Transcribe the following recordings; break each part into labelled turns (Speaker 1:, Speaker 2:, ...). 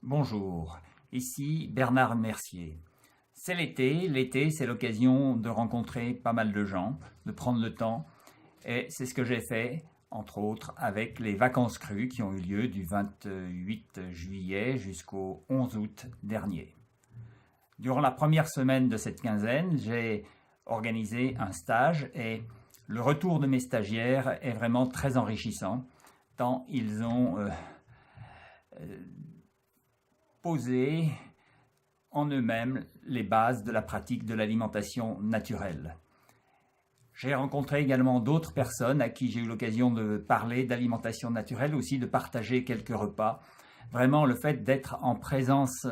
Speaker 1: Bonjour, ici Bernard Mercier. C'est l'été c'est l'occasion de rencontrer pas mal de gens, de prendre le temps, et c'est ce que j'ai fait, entre autres, avec les vacances crues qui ont eu lieu du 28 juillet jusqu'au 11 août dernier. Durant la première semaine de cette quinzaine, j'ai organisé un stage et le retour de mes stagiaires est vraiment très enrichissant, tant ils ont poser en eux-mêmes les bases de la pratique de l'alimentation naturelle. J'ai rencontré également d'autres personnes à qui j'ai eu l'occasion de parler d'alimentation naturelle, aussi de partager quelques repas. Vraiment, le fait d'être en présence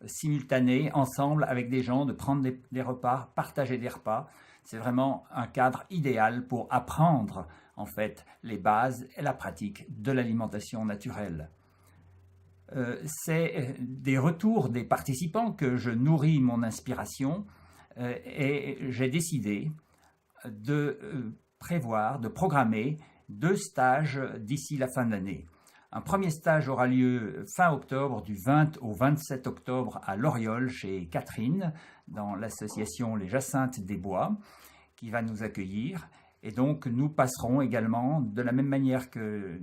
Speaker 1: simultanée, ensemble avec des gens, de prendre des repas, partager des repas, c'est vraiment un cadre idéal pour apprendre en fait les bases et la pratique de l'alimentation naturelle. C'est des retours des participants que je nourris mon inspiration et j'ai décidé de prévoir, de programmer 2 stages d'ici la fin de l'année. Un premier stage aura lieu fin octobre, du 20 au 27 octobre à Loriol, chez Catherine, dans l'association Les Jacinthes des Bois, qui va nous accueillir. Et donc, nous passerons également, de la même manière que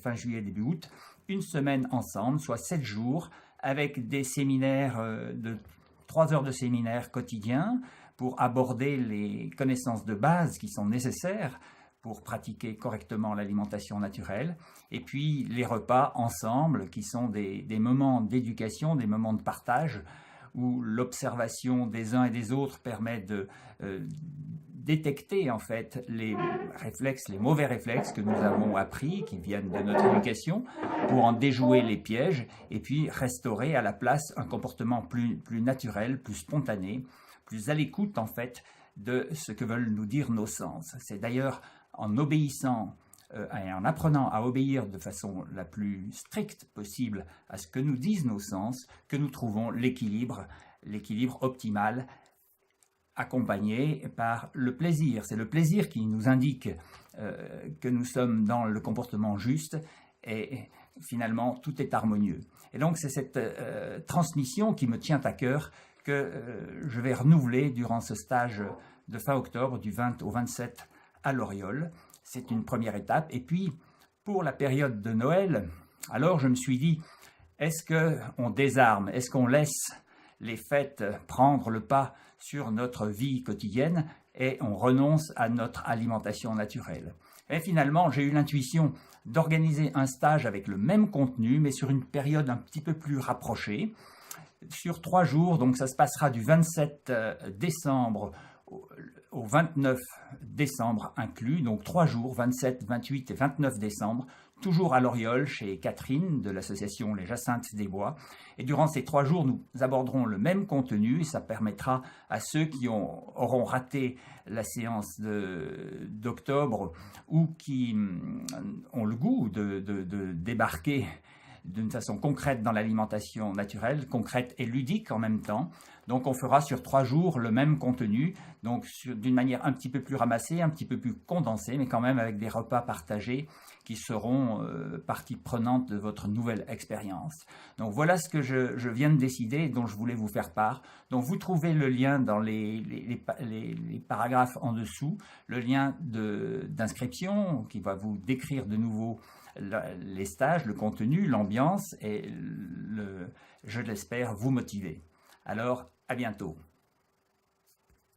Speaker 1: fin juillet, début août, une semaine ensemble, soit 7 jours, avec des séminaires de 3 heures de séminaire quotidien pour aborder les connaissances de base qui sont nécessaires pour pratiquer correctement l'alimentation naturelle, et puis les repas ensemble qui sont des moments d'éducation, des moments de partage, où l'observation des uns et des autres permet de détecter en fait les réflexes, les mauvais réflexes que nous avons appris, qui viennent de notre éducation, pour en déjouer les pièges et puis restaurer à la place un comportement plus naturel, plus spontané, plus à l'écoute en fait de ce que veulent nous dire nos sens. C'est d'ailleurs en obéissant et en apprenant à obéir de façon la plus stricte possible à ce que nous disent nos sens que nous trouvons l'équilibre optimal, accompagné par le plaisir. C'est le plaisir qui nous indique que nous sommes dans le comportement juste et finalement tout est harmonieux. Et donc c'est cette transmission qui me tient à cœur que je vais renouveler durant ce stage de fin octobre, du 20 au 27 à Loriol. C'est une première étape. Et puis, pour la période de Noël, alors je me suis dit, est-ce qu'on désarme? Est-ce qu'on laisse les fêtes prendre le pas sur notre vie quotidienne et on renonce à notre alimentation naturelle? Et finalement, j'ai eu l'intuition d'organiser un stage avec le même contenu, mais sur une période un petit peu plus rapprochée, sur 3 jours. Donc ça se passera du 27 décembre au 29 décembre inclus, donc 3 jours, 27, 28 et 29 décembre, toujours à Loriol, chez Catherine, de l'association Les Jacinthes des Bois. Et durant ces 3 jours, nous aborderons le même contenu et ça permettra à ceux qui auront raté la séance d'octobre ou qui ont le goût de débarquer d'une façon concrète dans l'alimentation naturelle, concrète et ludique en même temps. Donc on fera sur 3 jours le même contenu, donc d'une manière un petit peu plus ramassée, un petit peu plus condensée, mais quand même avec des repas partagés qui seront partie prenante de votre nouvelle expérience. Donc voilà ce que je viens de décider et dont je voulais vous faire part. Donc vous trouvez le lien dans les paragraphes en dessous, le lien d'inscription qui va vous décrire de nouveau les stages, le contenu, l'ambiance et je l'espère vous motiver. Alors, à bientôt.